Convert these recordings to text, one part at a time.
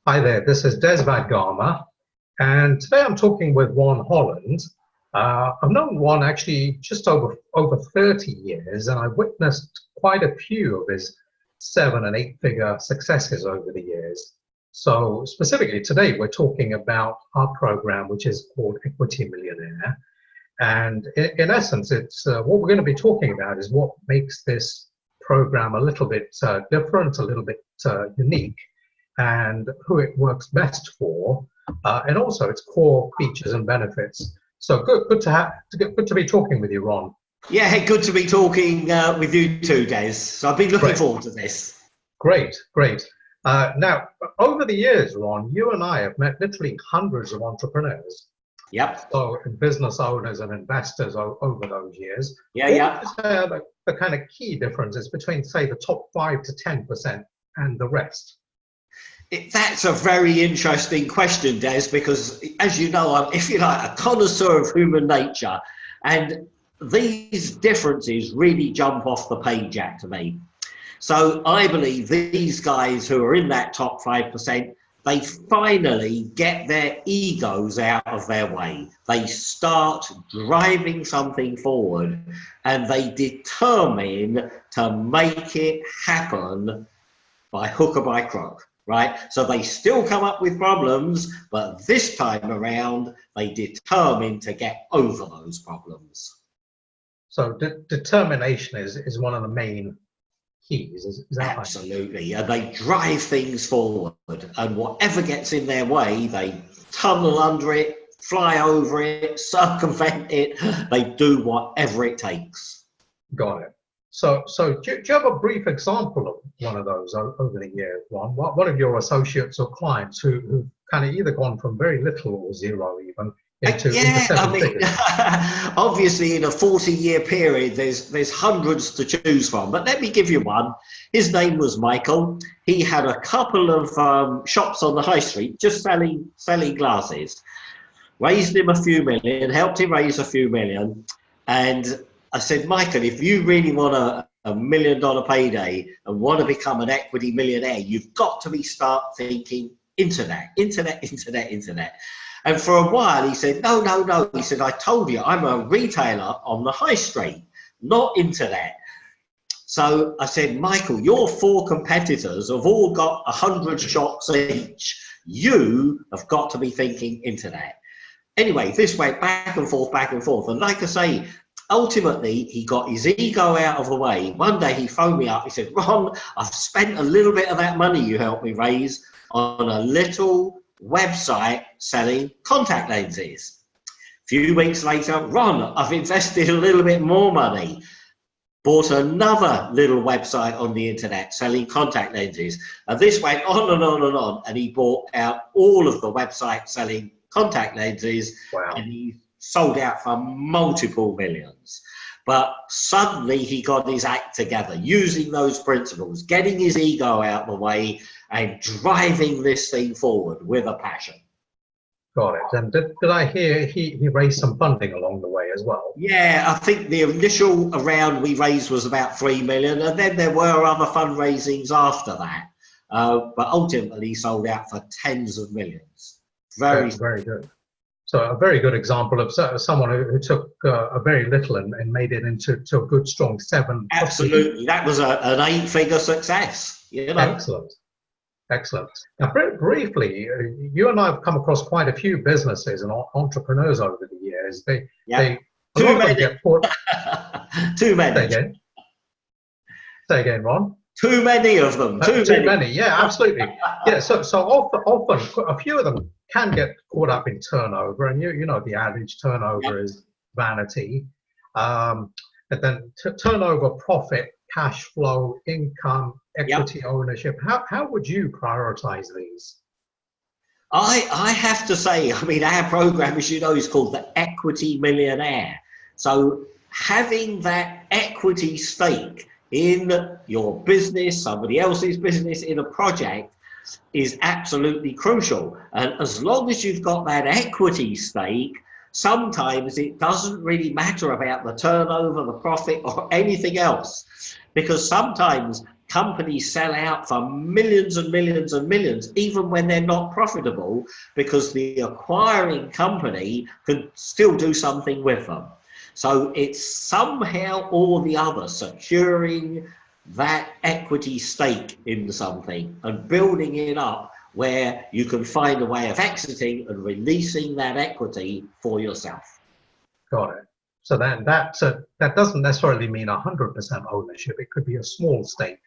Hi there, this is Des Vadgama, and today I'm talking with Ron Holland. I've known Ron actually just over 30 years, and I've witnessed quite a few of his 7- and 8-figure successes over the years. So specifically today, we're talking about our program, which is called Equity Millionaire. And in essence, it's what we're going to be talking about is what makes this program a little bit different, a little bit unique, and who it works best for, and also its core features and benefits. So good to be talking with you, Ron. Yeah, good to be talking with you too, Des. So I've been looking forward to this. Great. Now, over the years, Ron, you and I have met literally hundreds of entrepreneurs. Yep. So business owners and investors over those years. Yeah. What is the kind of key differences between, say, the top 5 to 10% and the rest? That's a very interesting question, Des, because as you know, I'm, if you like, a connoisseur of human nature, and these differences really jump off the page out to me. So I believe these guys who are in that top 5%, they finally get their egos out of their way. They start driving something forward and they determine to make it happen by hook or by crook, right? So they still come up with problems, but this time around, they determine to get over those problems. So determination is one of the main keys, is that Absolutely, and they drive things forward, and whatever gets in their way, they tunnel under it, fly over it, circumvent it, they do whatever it takes. Got it. So do you have a brief example of one of those over the years, Ron? One of your associates or clients who've kind of either gone from very little or zero even into seven figures? Obviously in a 40-year period, there's hundreds to choose from, but let me give you one. His name was Michael. He had a couple of shops on the high street just selling glasses. Raised him a few million, helped him raise a few million, and I said, Michael, if you really want a $1 million payday and want to become an equity millionaire, you've got to start thinking internet. And for a while he said, no. He said, I told you, I'm a retailer on the high street, not internet. So I said, Michael, your 4 competitors have all got 100 shops each. You have got to be thinking internet. Anyway, this went back and forth. And like I say, ultimately, he got his ego out of the way. One day he phoned me up. He said, Ron, I've spent a little bit of that money you helped me raise on a little website selling contact lenses. A few weeks later, Ron, I've invested a little bit more money. Bought another little website on the internet selling contact lenses. And this went on and on. And he bought out all of the websites selling contact lenses. Wow. And he sold out for multiple millions. But suddenly he got his act together, using those principles, getting his ego out the way and driving this thing forward with a passion. Got it. And did I hear he raised some funding along the way as well? Yeah, I think the initial round we raised was about 3 million, and then there were other fundraisings after that. But ultimately he sold out for tens of millions. Very good. So a very good example of someone who took a very little and made it into a good, strong 7. Absolutely. That was an 8-figure success. You know? Excellent. Now, briefly, you and I have come across quite a few businesses and entrepreneurs over the years. Too many. Too many. Say again, Ron. Too many of them. Too many. Yeah, absolutely. Yeah. So often a few of them can get caught up in turnover, and you know the average turnover is vanity. And then turnover, profit, cash flow, income, equity ownership. How would you prioritize these? I have to say, I mean, our program, as you know, is called the Equity Millionaire. So having that equity stake in your business, somebody else's business, in a project is absolutely crucial. And as long as you've got that equity stake, sometimes it doesn't really matter about the turnover, the profit, or anything else, because sometimes companies sell out for millions and millions and millions, even when they're not profitable, because the acquiring company can still do something with them. So it's somehow or the other securing that equity stake in something and building it up where you can find a way of exiting and releasing that equity for yourself. Got it. So that doesn't necessarily mean 100% ownership. It could be a small stake.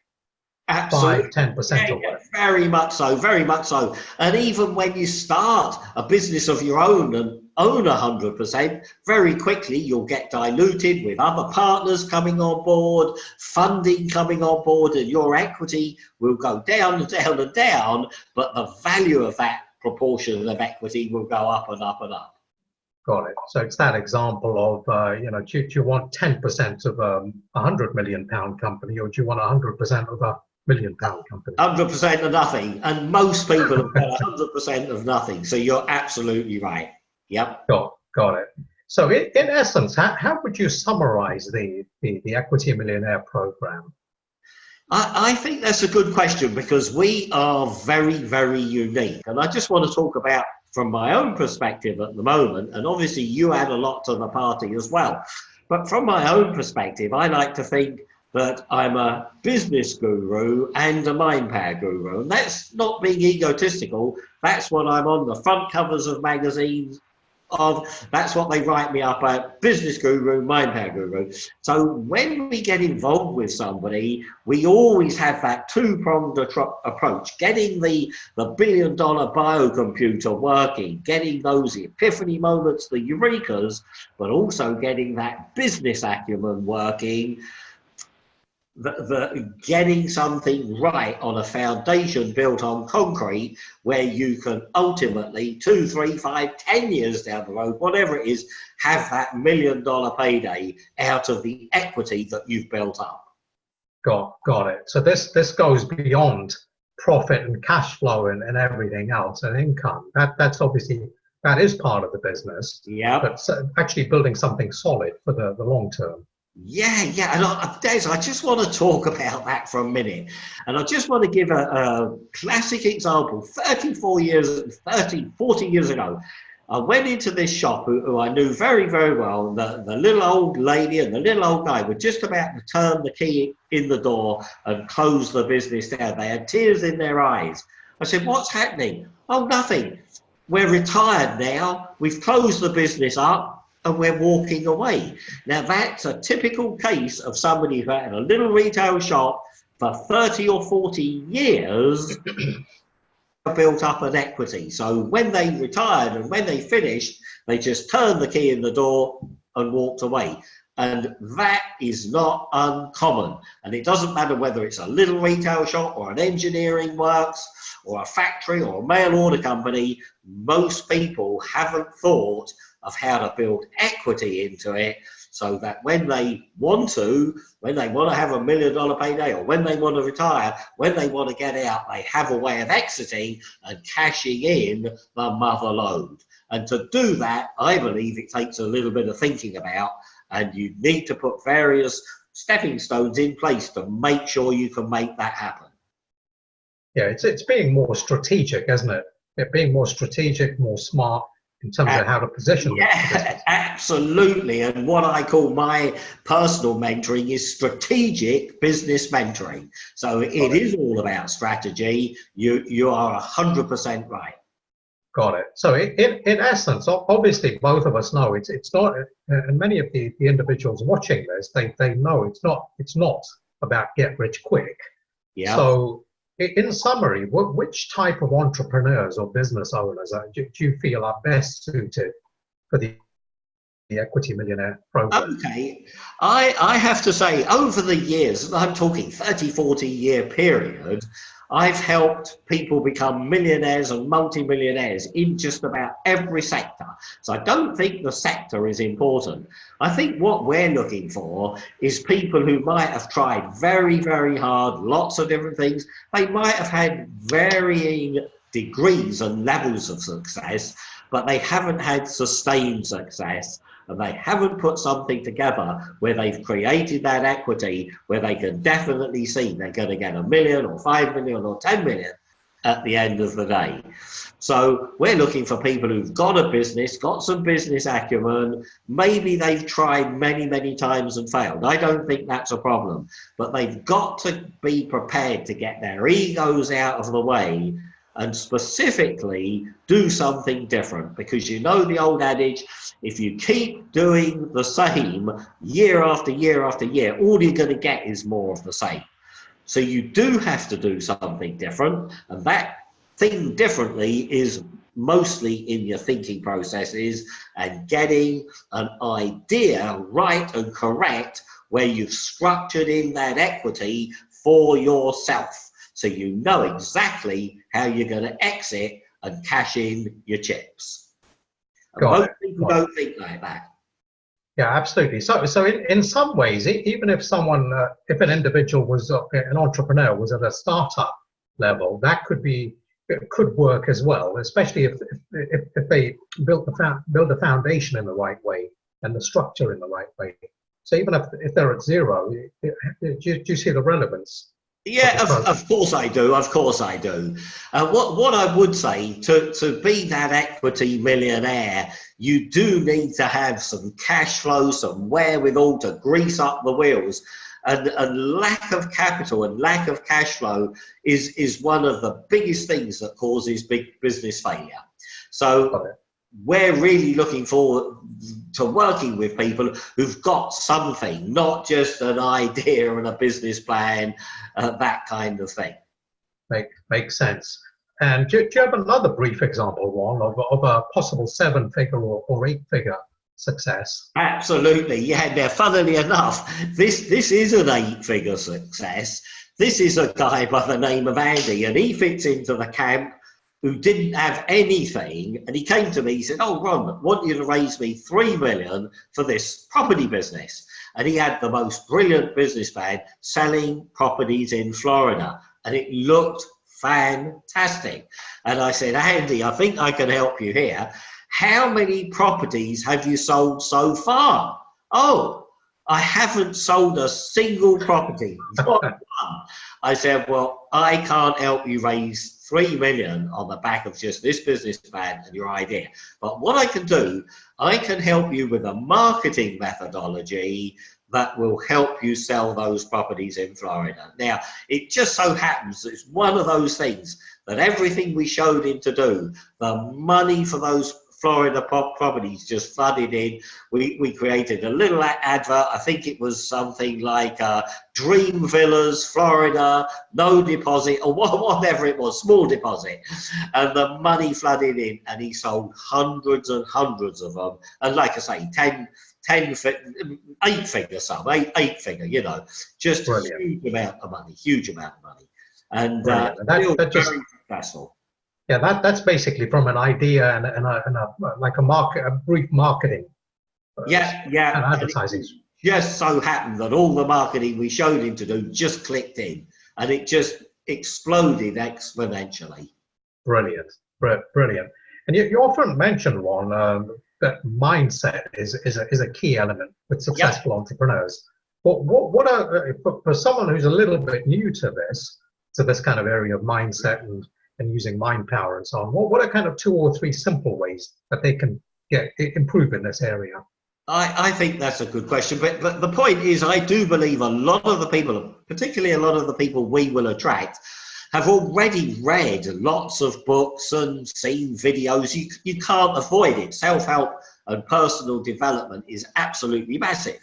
Absolutely. 5-10% or whatever. Very much so, very much so. And even when you start a business of your own and own 100%, very quickly you'll get diluted with other partners coming on board, funding coming on board, and your equity will go down and down and down, but the value of that proportion of equity will go up and up and up. Got it. So it's that example of, do you want 10% of a £100 million company, or do you want 100% of a £1 million company? 100% of nothing. And most people have got 100% of nothing. So you're absolutely right. Yep. Got it. So in essence, how would you summarize the Equity Millionaire program? I think that's a good question, because we are very, very unique. And I just want to talk about from my own perspective at the moment, and obviously you add a lot to the party as well. But from my own perspective, I like to think that I'm a business guru and a mind power guru. And that's not being egotistical. That's what I'm on the front covers of magazines of. That's what they write me up at: business guru, mind power guru. So when we get involved with somebody, we always have that two-pronged approach: getting the billion-dollar biocomputer working, getting those epiphany moments, the eurekas, but also getting that business acumen working, getting something right on a foundation built on concrete, where you can ultimately 2, 3, 5, 10 years down the road, whatever it is, have that $1 million payday out of the equity that you've built up. Got it. So this goes beyond profit and cash flow and everything else, and income. That's obviously, that is part of the business. Yeah. But actually building something solid for the long term. Yeah. And Des, I just want to talk about that for a minute. And I just want to give a classic example. 40 years ago, I went into this shop who I knew very, very well. The little old lady and the little old guy were just about to turn the key in the door and close the business down. They had tears in their eyes. I said, "What's happening?" "Oh, nothing. We're retired now. We've closed the business up and we're walking away." Now, that's a typical case of somebody who had a little retail shop for 30 or 40 years, built up an equity. So when they retired and when they finished, they just turned the key in the door and walked away. And that is not uncommon. And it doesn't matter whether it's a little retail shop or an engineering works or a factory or a mail order company. Most people haven't thought of how to build equity into it, so that when they want to have a $1 million payday, or when they want to retire, when they want to get out, they have a way of exiting and cashing in the mother load. And to do that, I believe it takes a little bit of thinking about, and you need to put various stepping stones in place to make sure you can make that happen. Yeah, it's being more strategic, isn't it? Being more strategic, more smart in terms of how to position. Yeah, absolutely. And what I call my personal mentoring is strategic business mentoring. So it is all about strategy. You are 100% right. Got it. So in essence, obviously both of us know it's not, and many of the individuals watching this, they know it's not about get rich quick. Yeah. So in summary, which type of entrepreneurs or business owners do you feel are best suited for the Equity Millionaire program? Okay, I have to say, over the years, and I'm talking 30, 40-year period, I've helped people become millionaires and multi-millionaires in just about every sector. So I don't think the sector is important. I think what we're looking for is people who might have tried very, very hard, lots of different things. They might have had varying degrees and levels of success, but they haven't had sustained success, and they haven't put something together where they've created that equity, where they can definitely see they're going to get 1 million or 5 million or 10 million at the end of the day. So we're looking for people who've got a business, got some business acumen. Maybe they've tried many times and failed. I don't think that's a problem, but they've got to be prepared to get their egos out of the way and specifically do something different, because you know the old adage, if you keep doing the same year after year after year, all you're going to get is more of the same. So you do have to do something different, and that thing differently is mostly in your thinking processes and getting an idea right and correct where you've structured in that equity for yourself, so you know exactly how you're going to exit and cash in your chips. Most people don't think like that. Yeah, absolutely. So in some ways, even if someone, if an individual was an entrepreneur, was at a startup level, that could work as well, especially if they build the foundation in the right way and the structure in the right way. So even if they're at zero, do you see the relevance? Yeah, of course I do. Of course I do. What I would say, to be that equity millionaire, you do need to have some cash flow, some wherewithal to grease up the wheels. And lack of capital and lack of cash flow is one of the biggest things that causes big business failure. So we're really looking forward to working with people who've got something, not just an idea and a business plan, that kind of thing. Makes sense. And do you have another brief example, Ron, of a possible 7-figure or 8-figure success? Absolutely, yeah. Now, funnily enough, this is an 8-figure success. This is a guy by the name of Andy, and he fits into the camp who didn't have anything, and he came to me, he said, "Oh, Ron, I want you to raise me 3 million for this property business." And he had the most brilliant business plan selling properties in Florida, and it looked fantastic. And I said, "Andy, I think I can help you here. How many properties have you sold so far?" "Oh, I haven't sold a single property." Not one. I said, "Well, I can't help you raise 3 million on the back of just this business plan and your idea. But what I can do, I can help you with a marketing methodology that will help you sell those properties in Florida." Now, it just so happens that it's one of those things that everything we showed him to do, the money for those Florida properties just flooded in. We created a little advert. I think it was something like Dream Villas, Florida, no deposit, or whatever it was, small deposit. And the money flooded in, and he sold hundreds and hundreds of them. And like I say, 8-figure sum, eight figure, you know, just Brilliant. huge amount of money. And that just, very successful. Yeah, that's basically from an idea and a brief marketing. Yeah. And advertising. And it just so happened that all the marketing we showed him to do just clicked in, and it just exploded exponentially. Brilliant. And you often mention, Ron, that mindset is a key element with successful entrepreneurs. What are, for someone who's a little bit new to this kind of area of mindset and using mind power and so on, what are kind of 2 or 3 simple ways that they can improve in this area? I think that's a good question, but the point is, I do believe a lot of the people, particularly a lot of the people we will attract, have already read lots of books and seen videos. You can't avoid it. Self-help and personal development is absolutely massive.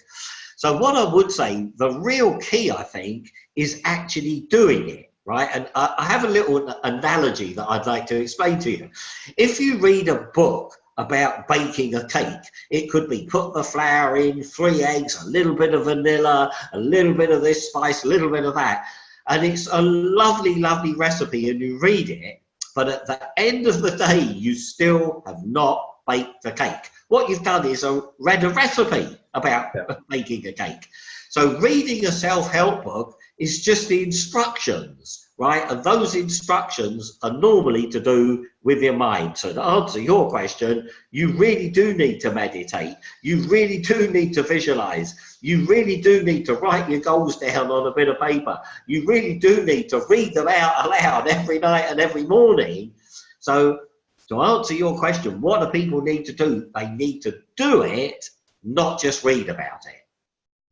So what I would say, the real key, I think, is actually doing it. Right, and I have a little analogy that I'd like to explain to you. If you read a book about baking a cake, it could be put the flour in, 3 eggs, a little bit of vanilla, a little bit of this spice, a little bit of that, and it's a lovely, lovely recipe, and you read it, but at the end of the day, you still have not baked the cake. What you've done is read a recipe about making a cake. So reading a self-help book is just the instructions, right? And those instructions are normally to do with your mind. So to answer your question, you really do need to meditate. You really do need to visualize. You really do need to write your goals down on a bit of paper. You really do need to read them out aloud every night and every morning. So to answer your question, what do people need to do? They need to do it, not just read about it.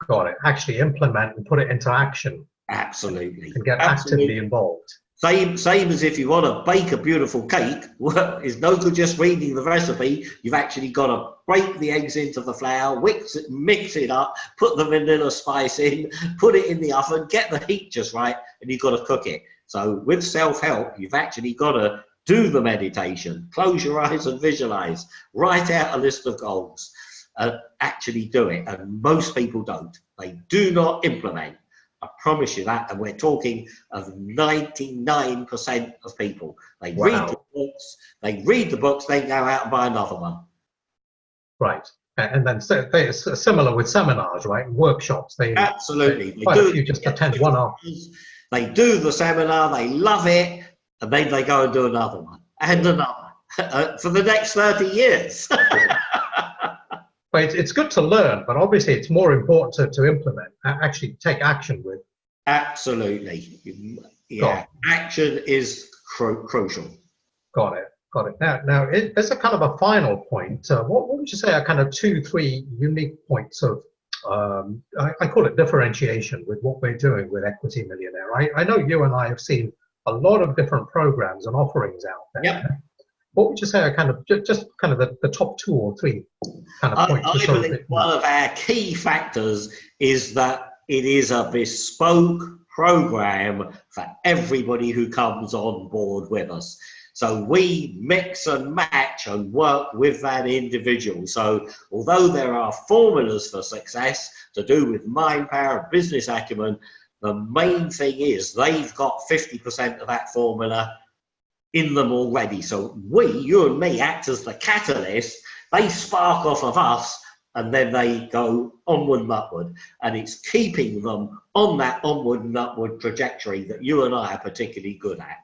Got it. Actually implement and put it into action. Absolutely. And get Absolutely. actively involved. Same as if you want to bake a beautiful cake. It's no good just reading the recipe. You've actually got to break the eggs into the flour, mix it up, put the vanilla spice in, put it in the oven, get the heat just right, and you've got to cook it. So with self-help, you've actually got to do the meditation, close your eyes and visualize, write out a list of goals, and actually do it. And most people don't. They do not implement. I promise you that, and we're talking of 99% of people. They read the books, they go out and buy another one. Right, and then it's similar with seminars, right? Workshops. Absolutely. Quite a few just attend one off. They do the seminar, they love it, and then they go and do another one and another for the next 30 years. But it's good to learn, but obviously it's more important to implement, actually take action with. Absolutely. Yeah, action is crucial. Got it. Now there's a kind of a final point. What would you say are kind of 2-3 unique points of, I call it differentiation with what we're doing with Equity Millionaire. I know you and I have seen a lot of different programs and offerings out there. Yep. What would you say are kind of just kind of the top 2 or 3 kind of points? I believe one of our key factors is that it is a bespoke program for everybody who comes on board with us. So we mix and match and work with that individual. So although there are formulas for success to do with mind power, business acumen, the main thing is they've got 50% of that formula in them already. So you and me, act as the catalyst. They spark off of us, and then they go onward and upward. And it's keeping them on that onward and upward trajectory that you and I are particularly good at.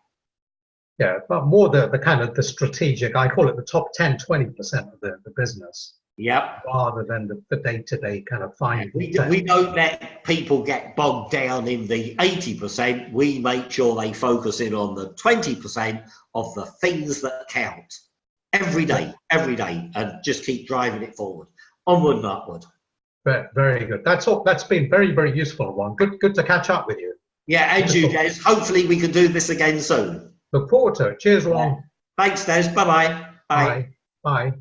Yeah, but more the kind of the strategic, I call it the top 10-20% of the business. Yep. Rather than the day-to-day kind of fine. We don't let people get bogged down in the 80%. We make sure they focus in on the 20% of the things that count every day, and just keep driving it forward, onward and upward. Very good. That's all. That's been very, very useful, Ron. Good to catch up with you. Yeah, and you, Des. Hopefully we can do this again soon. Look forward to it. Cheers, Ron. Thanks, Des. Bye-bye. Bye. Bye.